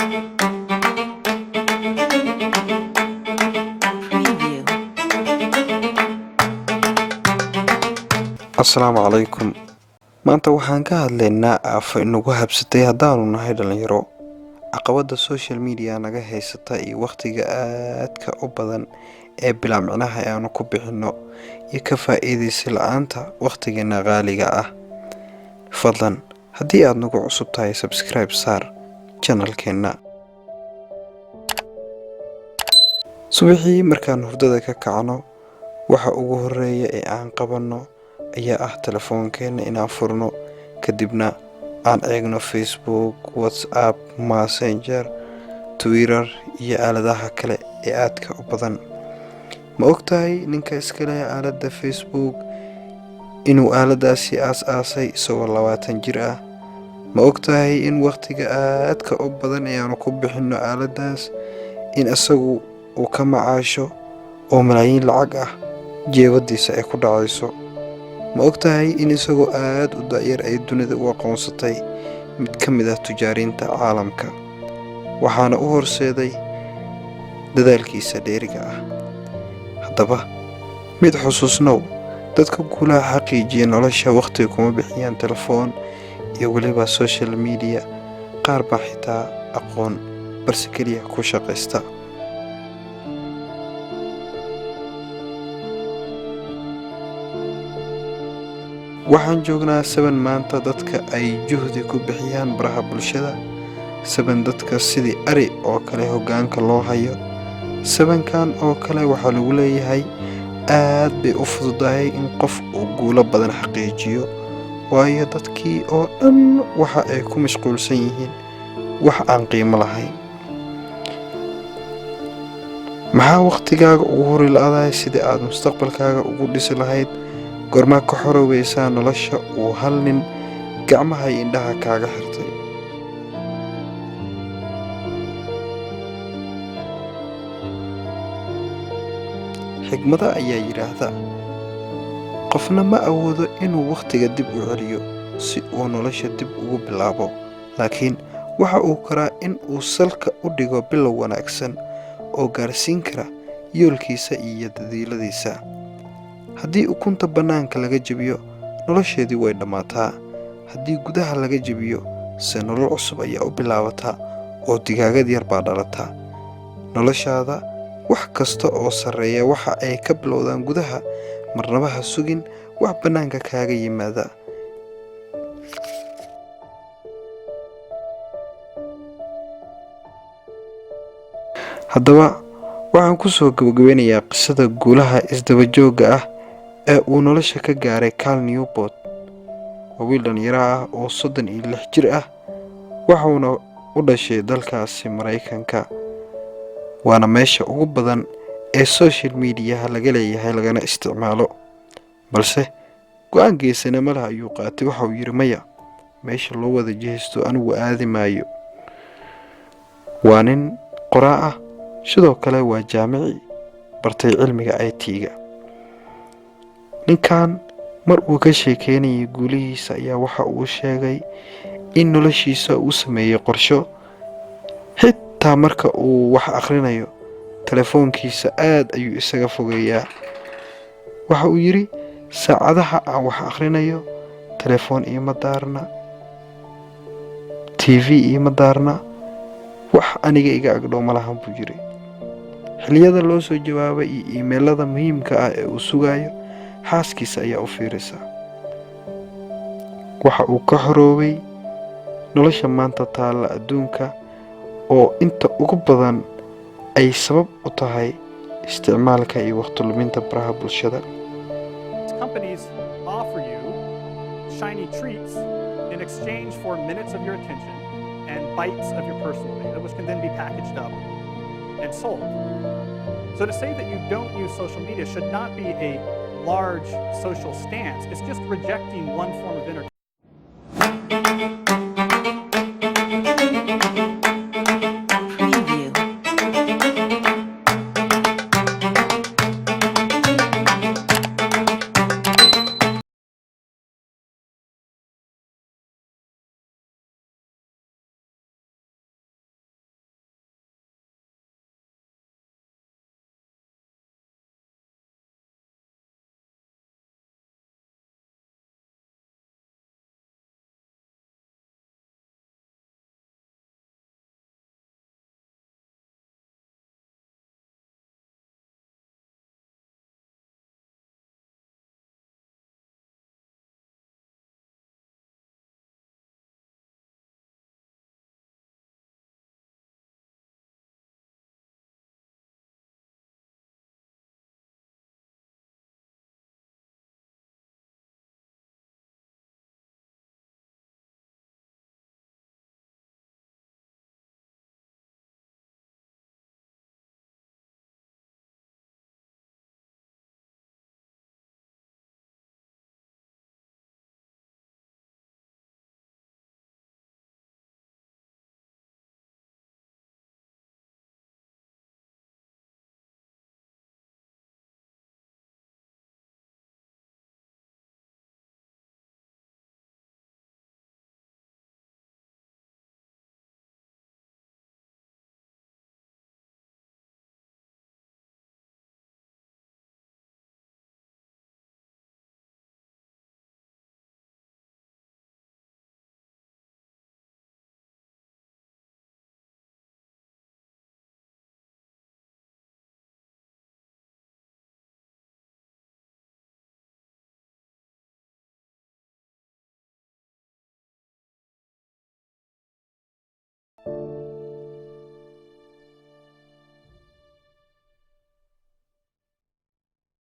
Preview. Asalaamu calaykum. Maanta waxaan ka hadlaynaa aafo inagu habsatay haddaanu nahay dhalinyaro. Caqabada social media naga haysata iyo waqtiga aadka u badan ee bilaa micnaha aanu ku bixino iyo ka faa'iidaysi la'aanta waqtigeena qaaliga ah. Fadlan, haddii aad nagu cusub tahay subscribe saar channelkeena. Subaxii markaan hurdada ka kacno, waxa ugu horeeya ee aan qabanno ayaa ah telefoonkeena inaan furno, kadibna aan eegno Facebook, WhatsApp, Messenger, Twitter iyo aaladaha kale ee aadka u badan. Ma ogtahay ninka iska leh aaladda Facebook inuu aaladaasi aas-aasay isagoo 20 jir ah? Ma ogtahay in waqtiga aadka u badan ee aanu ku bixino aaladaas in isagu uu ka macaasho oo malaayiin lacag ah jeebadiisa ay ku dhacayso? Ma ogtahay in isagoo aad u da'yar ay dunida u aqoonsatay mid ka mid ah tujaariinta caalamka, waxaana u horseeday dadaalkiisa dheeriga ah? Haddaba, mid xusuusnow, dadka guulaha xaqiijiya nolosha waqtiga kuma bixiyaan telefoon iyo weliba social media. Qaar baa xitaa aqoon balse keliya ku shaqaysta. Waxaan joognaa 7 maanta dadka ay juhdi ku bixiyaan baraha bulshada, 7 dadka sidii ari oo kale hoggaanka loo hayo. 7kan oo kale waxaa lagu leeyahay aad bay u fududahay in qof uu guulo badan xaqiijiyo, waayo dadkii oo dhan waxa ay ku mashquulsan yihiin wax aan qiimo lahayn. Maxaa waqtigaaga ugu hori la'dahay sidii aad mustaqbalkaaga ugu dhisi lahayd? Goormaa ka xoroweysaa nolosha uu hal nin gacmaha iyo indhaha kaaga xirtay? Xigmada ayaa yidhaahda, qofna ma awoodo inuu waqtiga dib u celiyo si uu nolosha dib ugu bilaabo, laakiin waxa uu karaa in uu salka u dhigo bilow wanaagsan oo gaarsiin kara yoolkiisa iyo dadiiladiisa. Haddii ukunta bannaanka laga jebiyo, nolosheedii way dhammaataa. Haddii gudaha laga jebiyo, se nolol cusub ayaa u bilaabataa oo digaagad yar baa dhalataa. Noloshaada wax kasta oo sarreeya waxa ay ka bilowdaan gudaha. Marnaba ha sugin wax bannaanka kaaga yimaada. Haddaba, waxaan ku soo gabagabeynayaa qisada guulaha isdaba joogga ah ee uu nolosha ka gaaray Cal Newport. Waa wiil dhalinyaro ah oo 36 jir ah, waxauna u dhashay dalkaasi Maraykanka. Waana meesha ugu badan ee social media laga leeyahay lagana isticmaalo. Balse go'aan geesinimo leh ayuu qaatay. Waxa uu yidhi, maya, meesha loo wada jihaysto anigu aadi maayo. Waa nin qoraa ah, sidoo kale waa jaamici, bartay cilmiga IT-ga. Ninkan mar uu ka sheekeynayay guulihiisa ayaa waxa uu sheegay in noloshiisa uu sameeyay qorsho. Xitaa marka uu wax akhrinayo, telefoonkiisa aad ayuu isaga fogeeyaa. Waxa uu yidhi, saacadaha aan wax akhrinayo, telefoon iima daarna, TV iima daarna, wax aniga iga agdhow ma lahan buu yidhi. Xilliyada loo soo jawaabay iyo iimaylada muhiimka ah ee uu sugayo, xaaskiisa ayaa u fiirisa. Waxa uu ka xoroobay nolosha maanta taalla adduunka oo inta ugu badan ay sabab u tahay isticmaalka iyo waqti luminta baraha bulshada. Companies offer you shiny treats in exchange for minutes of your attention and bites of your personal data, which can then be packaged up and sold. So to say that you don't use social media should not be a large social stance. It's just rejecting one form of entertainment.